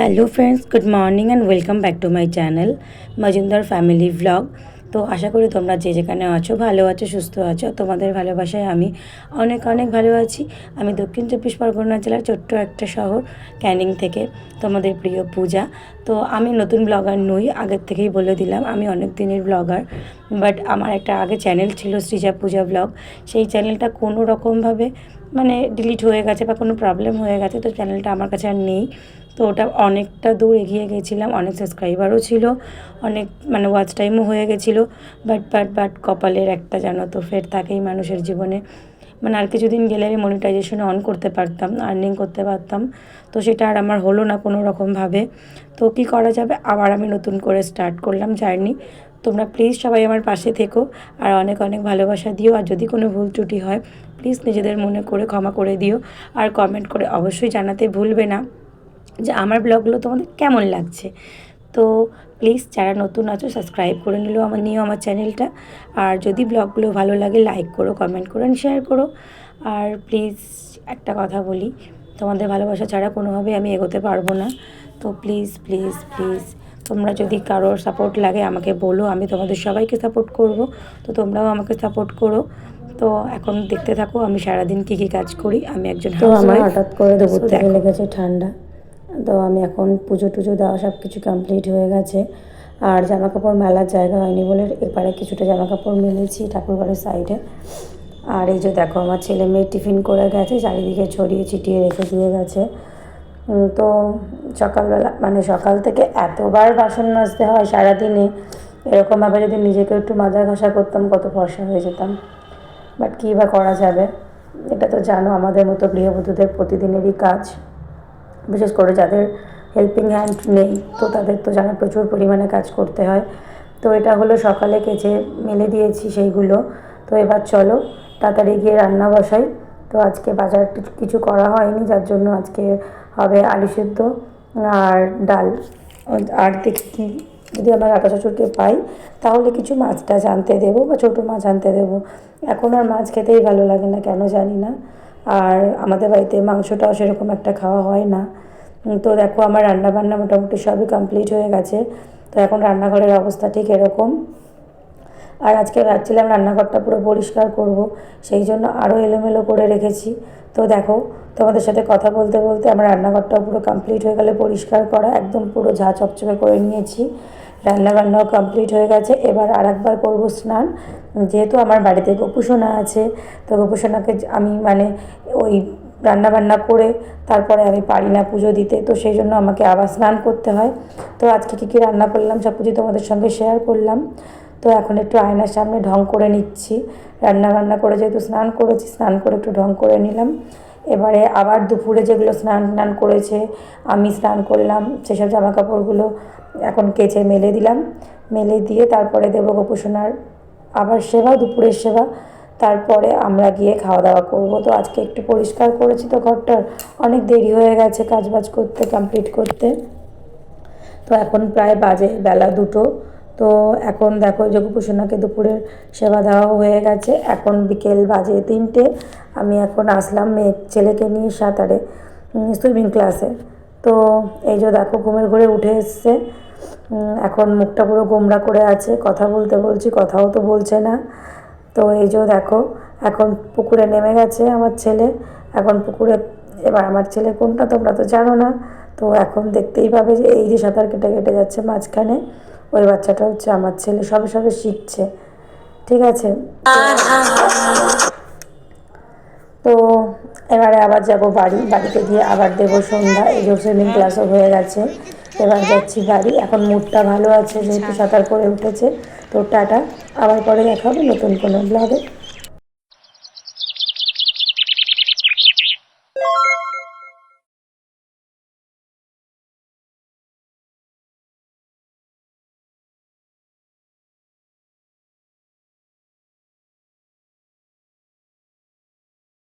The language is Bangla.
Hello friends, good morning and welcome back to my channel Majumdar family vlog. তো আশা করি তোমরা যে যেখানে আছো ভালো আছো, সুস্থ আছো। তোমাদের ভালোবাসায় আমি অনেক অনেক ভালো আছি। আমি দক্ষিণ চব্বিশ পরগনা জেলার ছোট্ট একটা শহর ক্যানিং থেকে তোমাদের প্রিয় পূজা। তো আমি নতুন ব্লগার নই, আগের থেকেই বলে দিলাম আমি অনেক দিনের ব্লগার। বাট আমার একটা আগে চ্যানেল ছিল সৃজা পূজা ব্লগ। সেই চ্যানেলটা কোনো রকমভাবে মানে ডিলিট হয়ে গেছে বা কোনো প্রবলেম হয়ে গেছে, তো চ্যানেলটা আমার কাছে আর নেই। তো ওটা অনেকটা দূর এগিয়ে গেছিলাম, অনেক সাবস্ক্রাইবারও ছিল, অনেক মানে ওয়াচ টাইমও হয়ে গেছিলো। বাট কপালের একটা জানো তো ফের থাকেই মানুষের জীবনে। মানে আর কিছুদিন গেলে আমি মনিটাইজেশন অন করতে পারতাম, আর্নিং করতে পারতাম। তো সেটা আর আমার হলো না কোনো রকমভাবে। তো কী করা যাবে, আবার আমি নতুন করে স্টার্ট করলাম জার্নি। তোমরা প্লিজ সবাই আমার পাশে থেকো আর অনেক অনেক ভালোবাসা দিও। আর যদি কোনো ভুল ত্রুটি হয় প্লিজ নিজেদের মনে করে ক্ষমা করে দিও। আর কমেন্ট করে অবশ্যই জানাতে ভুলবে না যে আমার ব্লগগুলো তোমাদের কেমন লাগছে। তো প্লিজ যারা নতুন আছো সাবস্ক্রাইব করে নিও আমার চ্যানেলটা। আর যদি ব্লগগুলো ভালো লাগে লাইক করো, কমেন্ট করো, শেয়ার করো। আর প্লিজ একটা কথা বলি, তোমাদের ভালোবাসা ছাড়া কোনোভাবে আমি এগোতে পারবো না। তো প্লিজ প্লিজ প্লিজ তোমরা যদি কারোর সাপোর্ট লাগে আমাকে বলো, আমি তোমাদের সবাইকে সাপোর্ট করব। তো তোমরাও আমাকে সাপোর্ট করো। তো এখন দেখতে থাকো আমি সারাদিন কী কী কাজ করি। আমি একজন আমার হঠাৎ করে দুপুর থেকে লেগেছে ঠান্ডা। তো আমি এখন পুজো টুজো দেওয়া সব কিছু কমপ্লিট হয়ে গেছে। আর জামা কাপড় মেলার জায়গা হয়নি বলে এপারে কিছুটা জামা কাপড় মেলেছি ঠাকুরঘরের সাইডে। আর এই যে দেখো আমার ছেলে মেয়ে টিফিন করে গেছে, চারিদিকে ছড়িয়ে ছিটিয়ে রেখে দিয়ে গেছে। তো সকালবেলা মানে সকাল থেকে এতবার বাসন মাজতে হয় সারাদিনে, এরকমভাবে যদি নিজেকে একটু মাজা ঘষা করতাম কত ফর্সা হয়ে যেতাম। বাট কী বা করা যাবে, এটা তো জানো আমাদের মতো গৃহবধূদের প্রতিদিনেরই কাজ। বিশেষ করে যাদের হেল্পিং হ্যান্ড নেই তো তাদের তো জানো প্রচুর পরিমাণে কাজ করতে হয়। তো এটা হলো সকালে কেচে মেলে দিয়েছি সেইগুলো। তো এবার চলো তাড়াতাড়ি গিয়ে রান্না বসাই। তো আজকে বাজার কিছু করা হয়নি, যার জন্য আজকে হবে আলু সেদ্ধ আর ডাল। আর দেখি কি যদি আমার কাকা শ্বশুরকে পাই তাহলে কিছু মাছ টাছ আনতে দেবো বা ছোটো মাছ আনতে দেবো। এখন আর মাছ খেতেই ভালো লাগে না কেন জানি না। আর আমাদের বাড়িতে মাংসটাও সেরকম একটা খাওয়া হয় না। তো দেখো আমার রান্নাবান্না মোটামুটি সবই কমপ্লিট হয়ে গেছে। তো এখন রান্নাঘরের অবস্থা ঠিক এরকম। আর আজকে ভাবছিলাম রান্নাঘরটা পুরো পরিষ্কার করব, সেই জন্য আরও এলোমেলো করে রেখেছি। তো দেখো তোমাদের সাথে কথা বলতে বলতে আমার রান্নাঘরটাও পুরো কমপ্লিট হয়ে গেলে পরিষ্কার করা একদম পুরো ঝাঁ চকচকে করে নিয়েছি। রান্নাবান্নাও কমপ্লিট হয়ে গেছে। এবার আর একবার করবো স্নান, যেহেতু আমার বাড়িতে গোপুসোনা আছে। তো গোপুসোনাকে আমি মানে ওই রান্নাবান্না করে তারপরে আমি পারি না পুজো দিতে, তো সেই জন্য আমাকে আবার স্নান করতে হয়। তো আজকে কী কী রান্না করলাম সব কিছু তোমাদের সঙ্গে শেয়ার করলাম। তো এখন একটু আয়নার সামনে ঢং করে নিচ্ছি। রান্নাবান্না করে যেহেতু স্নান করেছি, স্নান করে একটু ঢং করে নিলাম। এবারে আবার দুপুরে যেগুলো স্নান করেছে আমি স্নান করলাম সেসব জামা কাপড়গুলো এখন কেচে মেলে দিলাম। মেলে দিয়ে তারপরে দেবো গোপুসোনার আবার সেবা, দুপুরের সেবা। তারপরে আমরা গিয়ে খাওয়া দাওয়া করবো। তো আজকে একটু পরিষ্কার করেছি তো ঘরটার, অনেক দেরি হয়ে গেছে কাজবাজ করতে কমপ্লিট করতে। তো এখন প্রায় বাজে বেলা 2টো। তো এখন দেখো যে গোপুসোনাকে দুপুরের সেবা দেওয়া হয়ে গেছে, এখন বিকেল বাজে 3টে। আমি এখন আসলাম ছেলেকে নিয়ে সাঁতারে সুইমিং ক্লাসে। তো এই যে দেখো ঘুমের ঘরে উঠে এসছে, এখন মুখটা পুরো গোমড়া করে আছে, কথা বলছি কথাও তো বলছে না। তো এই যে দেখো এখন পুকুরে নেমে গেছে আমার ছেলে। এখন পুকুরে এবার আমার ছেলে কোনটা তোমরা তো জানো না, তো এখন দেখতেই পাবে যে এই যে সাঁতার কেটে কেটে যাচ্ছে মাঝখানে, ওই বাচ্চাটা হচ্ছে আমার ছেলে, সবে সবে শিখছে। ঠিক আছে, তো এবারে আবার যাব বাড়িতে গিয়ে আবার দেবো সন্ধ্যা। এই যে সুইমিং ক্লাসও হয়ে গেছে, এবার যাচ্ছি বাড়ি। এখন মুডটা ভালো আছে যেহেতু সাঁতার করে উঠেছে। তো টাটা, আবার পরে দেখা হবে নতুন কোনো ব্লগে।